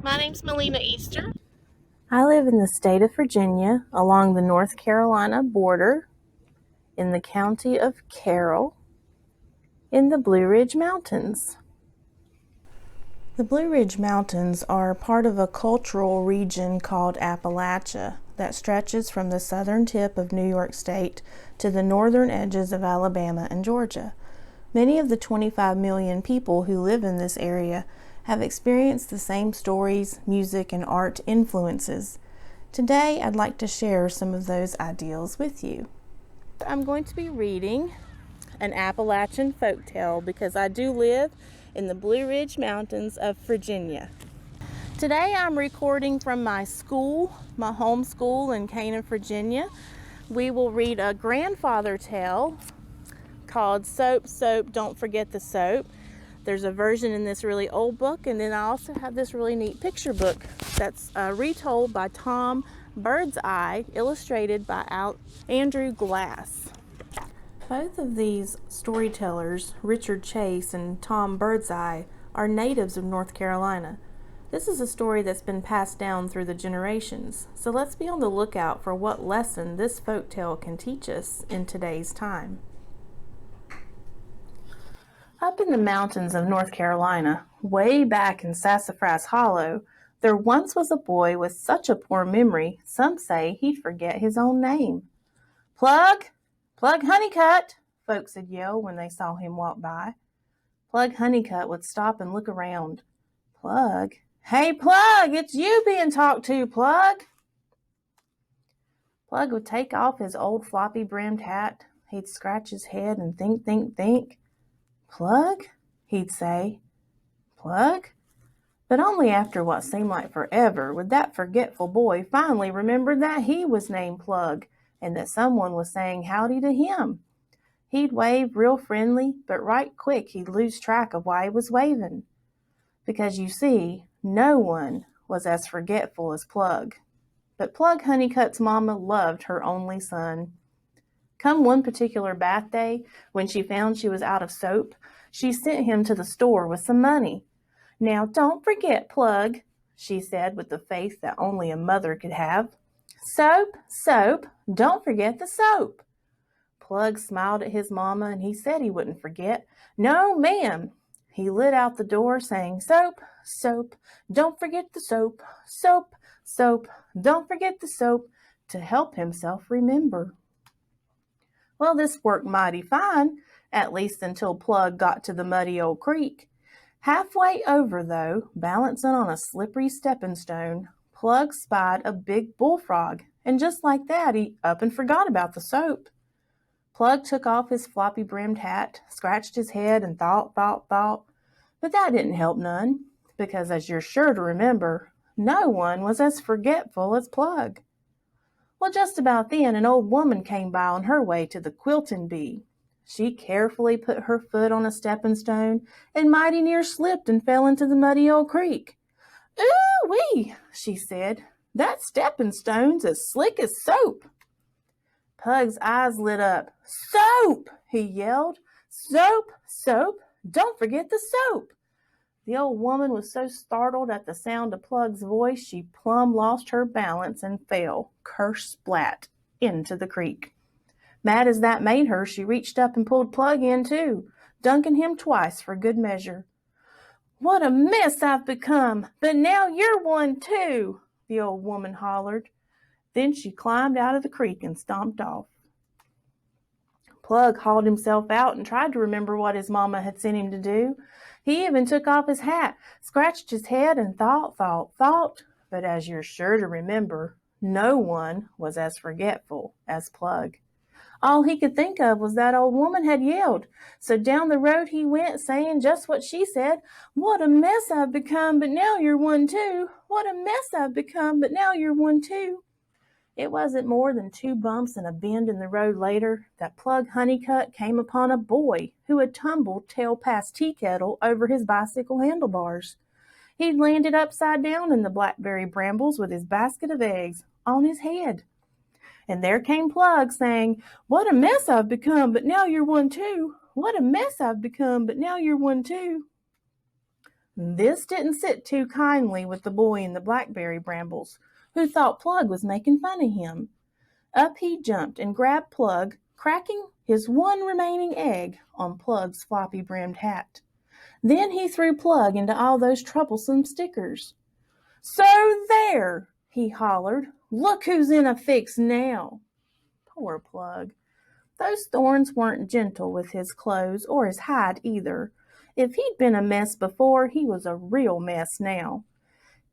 My name's Melina Easter. I live in the state of Virginia along the North Carolina border in the county of Carroll in the Blue Ridge Mountains. The Blue Ridge Mountains are part of a cultural region called Appalachia that stretches from the southern tip of New York State to the northern edges of Alabama and Georgia. Many of the 25 million people who live in this area have experienced the same stories, music, and art influences. Today, I'd like to share some of those ideals with you. I'm going to be reading an Appalachian folktale because I do live in the Blue Ridge Mountains of Virginia. Today, I'm recording from my school, my home school in Canaan, Virginia. We will read a grandfather tale called Soap, Soap, Don't Forget the Soap. There's a version in this really old book, and then I also have this really neat picture book that's retold by Tom Birdseye, illustrated by Andrew Glass. Both of these storytellers, Richard Chase and Tom Birdseye, are natives of North Carolina. This is a story that's been passed down through the generations, so let's be on the lookout for what lesson this folktale can teach us in today's time. Up in the mountains of North Carolina, way back in Sassafras Hollow, there once was a boy with such a poor memory, some say he'd forget his own name. Plug! Plug Honeycutt! Folks would yell when they saw him walk by. Plug Honeycutt would stop and look around. Plug? Hey, Plug! It's you being talked to, Plug! Plug would take off his old floppy-brimmed hat. He'd scratch his head and think. Plug? He'd say. Plug? But only after what seemed like forever would that forgetful boy finally remember that he was named Plug and that someone was saying howdy to him. He'd wave real friendly, but right quick he'd lose track of why he was waving. Because you see, no one was as forgetful as Plug. But Plug Honeycutt's mama loved her only son. Come one particular bath day, when she found she was out of soap, she sent him to the store with some money. Now, don't forget, Plug, she said with the faith that only a mother could have. Soap, soap, don't forget the soap. Plug smiled at his mama and he said he wouldn't forget. No, ma'am. He lit out the door saying, soap, soap, don't forget the soap, soap, soap, don't forget the soap, to help himself remember. Well, this worked mighty fine, at least until Plug got to the muddy old creek. Halfway over, though, balancing on a slippery stepping stone, Plug spied a big bullfrog, and just like that, he up and forgot about the soap. Plug took off his floppy-brimmed hat, scratched his head, and thought, but that didn't help none, because as you're sure to remember, no one was as forgetful as Plug. Well, just about then, an old woman came by on her way to the quilting bee. She carefully put her foot on a stepping stone and mighty near slipped and fell into the muddy old creek. Ooh-wee, she said, that stepping stone's as slick as soap. Pug's eyes lit up. Soap, he yelled. Soap, soap, don't forget the soap. The old woman was so startled at the sound of Plug's voice, she plumb lost her balance and fell, kersplat, into the creek. Mad as that made her, she reached up and pulled Plug in too, dunking him twice for good measure. What a mess I've become, but now you're one too, the old woman hollered. Then she climbed out of the creek and stomped off. Plug hauled himself out and tried to remember what his mama had sent him to do. He even took off his hat, scratched his head, and thought, but as you're sure to remember, no one was as forgetful as Plug. All he could think of was that old woman had yelled, so down the road he went, saying just what she said, what a mess I've become, but now you're one too. What a mess I've become, but now you're one too. It wasn't more than 2 bumps and a bend in the road later that Plug Honeycutt came upon a boy who had tumbled tail past tea kettle over his bicycle handlebars. He'd landed upside down in the blackberry brambles with his basket of eggs on his head. And there came Plug saying, what a mess I've become, but now you're one too. What a mess I've become, but now you're one too. This didn't sit too kindly with the boy in the blackberry brambles, who thought Plug was making fun of him. Up he jumped and grabbed Plug, cracking his one remaining egg on Plug's floppy-brimmed hat. Then he threw Plug into all those troublesome stickers. "So there!" he hollered. "Look who's in a fix now!" Poor Plug. Those thorns weren't gentle with his clothes or his hide either. If he'd been a mess before, he was a real mess now.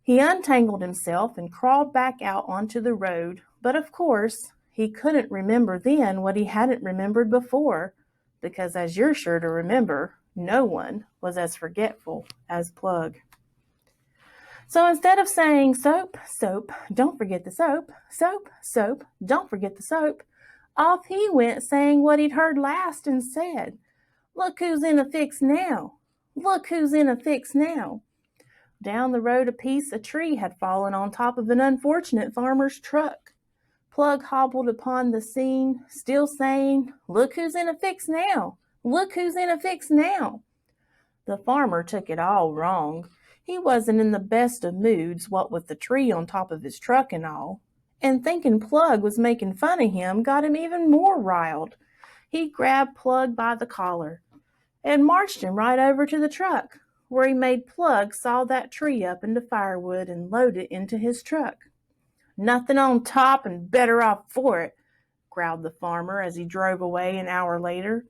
He untangled himself and crawled back out onto the road, but of course, he couldn't remember then what he hadn't remembered before, because as you're sure to remember, no one was as forgetful as Plug. So instead of saying, "Soap, soap, don't forget the soap, soap, soap, don't forget the soap," off he went saying what he'd heard last and said, "Look who's in a fix now! Look who's in a fix now!" Down the road a piece a tree had fallen on top of an unfortunate farmer's truck. Plug hobbled upon the scene, still saying, "Look who's in a fix now! Look who's in a fix now!" The farmer took it all wrong. He wasn't in the best of moods, what with the tree on top of his truck and all. And thinking Plug was making fun of him got him even more riled. He grabbed Plug by the collar and marched him right over to the truck, where he made Plug saw that tree up into firewood and load it into his truck. "Nothing on top and better off for it," growled the farmer as he drove away an hour later.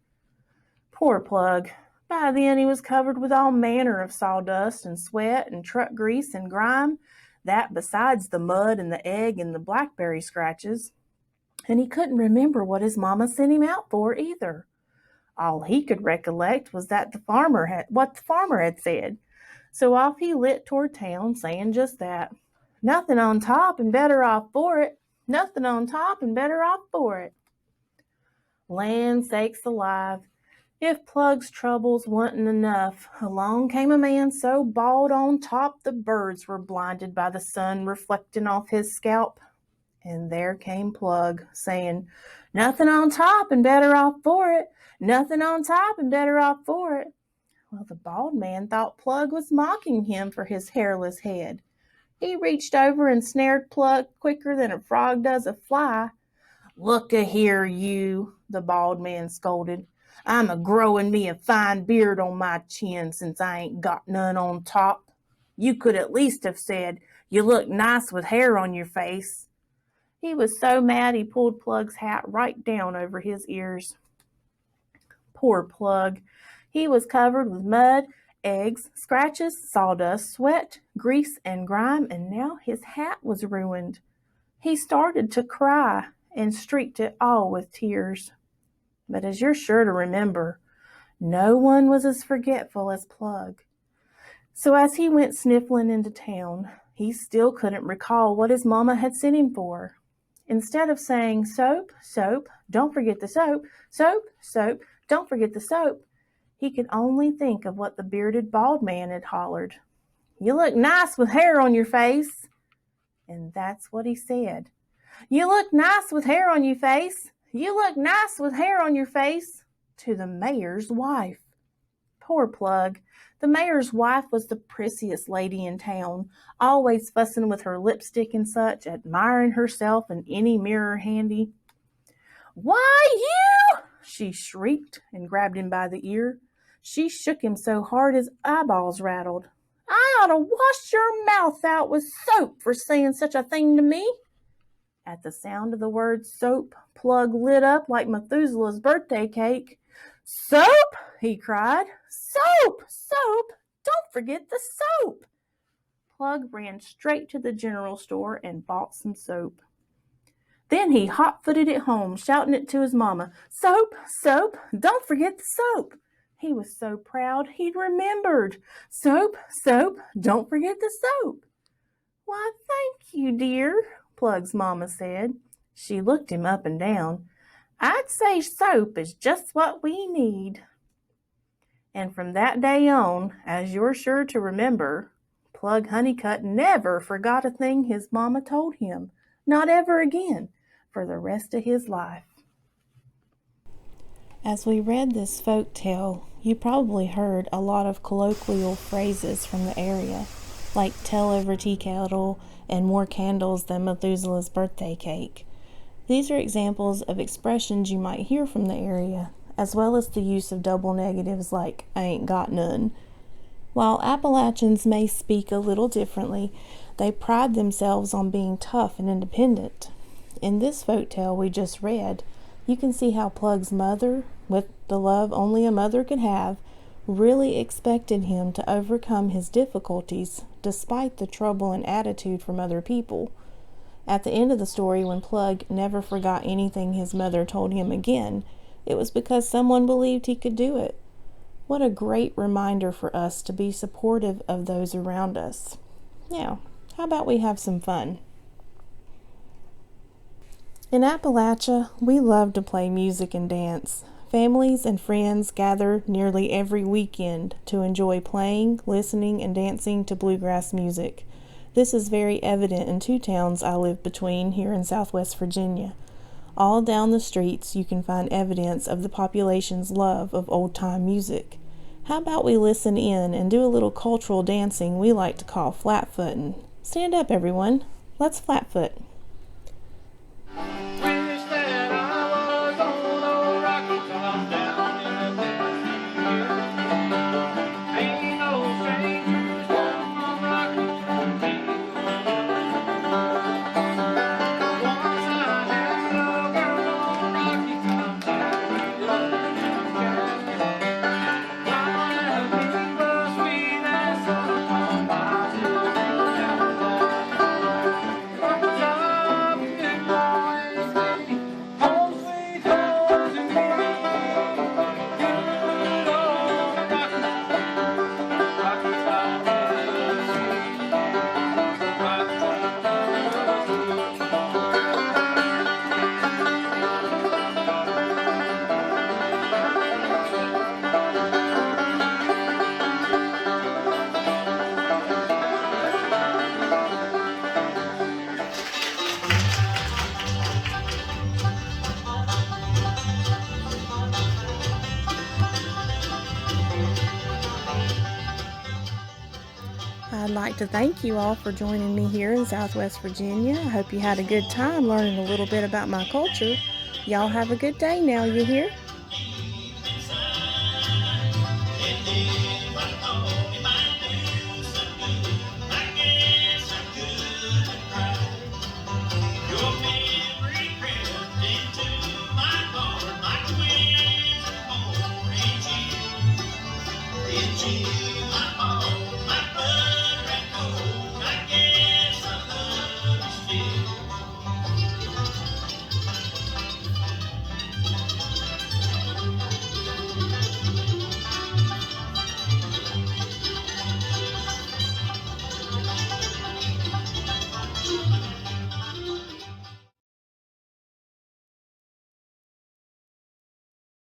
Poor Plug. By then he was covered with all manner of sawdust and sweat and truck grease and grime, that besides the mud and the egg and the blackberry scratches. And he couldn't remember what his mama sent him out for either. All he could recollect was what the farmer had said. So off he lit toward town, saying just that. "Nothing on top and better off for it. Nothing on top and better off for it." Land sakes alive. If Plug's troubles wasn't enough, along came a man so bald on top the birds were blinded by the sun reflecting off his scalp. And there came Plug, saying, "Nothing on top and better off for it. Nothing on top and better off for it." Well, the bald man thought Plug was mocking him for his hairless head. He reached over and snared Plug quicker than a frog does a fly. "Look-a-here, you," the bald man scolded. "I'm a-growing me a fine beard on my chin since I ain't got none on top. You could at least have said, 'You look nice with hair on your face.'" He was so mad he pulled Plug's hat right down over his ears. Poor Plug. He was covered with mud, eggs, scratches, sawdust, sweat, grease, and grime, and now his hat was ruined. He started to cry and streaked it all with tears. But as you're sure to remember, no one was as forgetful as Plug. So as he went sniffling into town, he still couldn't recall what his mama had sent him for. Instead of saying, "Soap, soap, don't forget the soap, soap, soap, don't forget the soap," he could only think of what the bearded bald man had hollered. "You look nice with hair on your face." And that's what he said. "You look nice with hair on your face. You look nice with hair on your face," to the mayor's wife. Poor Plug. The mayor's wife was the prissiest lady in town, always fussing with her lipstick and such, admiring herself in any mirror handy. "Why, you!" she shrieked and grabbed him by the ear. She shook him so hard his eyeballs rattled. "I ought to wash your mouth out with soap for saying such a thing to me." At the sound of the word soap, Plug lit up like Methuselah's birthday cake. "Soap!" he cried. "Soap! Soap! Don't forget the soap!" Plug ran straight to the general store and bought some soap. Then he hot-footed it home, shouting it to his mama. "Soap! Soap! Don't forget the soap!" He was so proud he'd remembered. "Soap! Soap! Don't forget the soap!" "Why, thank you, dear," Plug's mama said. She looked him up and down. "I'd say soap is just what we need." And from that day on, as you're sure to remember, Plug Honeycutt never forgot a thing his mama told him, not ever again, for the rest of his life. As we read this folk tale, you probably heard a lot of colloquial phrases from the area, like "tell over tea kettle" and "more candles than Methuselah's birthday cake." These are examples of expressions you might hear from the area, as well as the use of double negatives like "I ain't got none." While Appalachians may speak a little differently, they pride themselves on being tough and independent. In this folktale we just read, you can see how Plug's mother, with the love only a mother could have, really expected him to overcome his difficulties despite the trouble and attitude from other people. At the end of the story, when Plug never forgot anything his mother told him again, it was because someone believed he could do it. What a great reminder for us to be supportive of those around us. Now, how about we have some fun? In Appalachia, we love to play music and dance. Families and friends gather nearly every weekend to enjoy playing, listening, and dancing to bluegrass music. This is very evident in two towns I live between here in Southwest Virginia. All down the streets you can find evidence of the population's love of old-time music. How about we listen in and do a little cultural dancing we like to call flatfootin'? Stand up, everyone. Let's flatfoot. I'd like to thank you all for joining me here in Southwest Virginia. I hope you had a good time learning a little bit about my culture. Y'all have a good day now, you hear?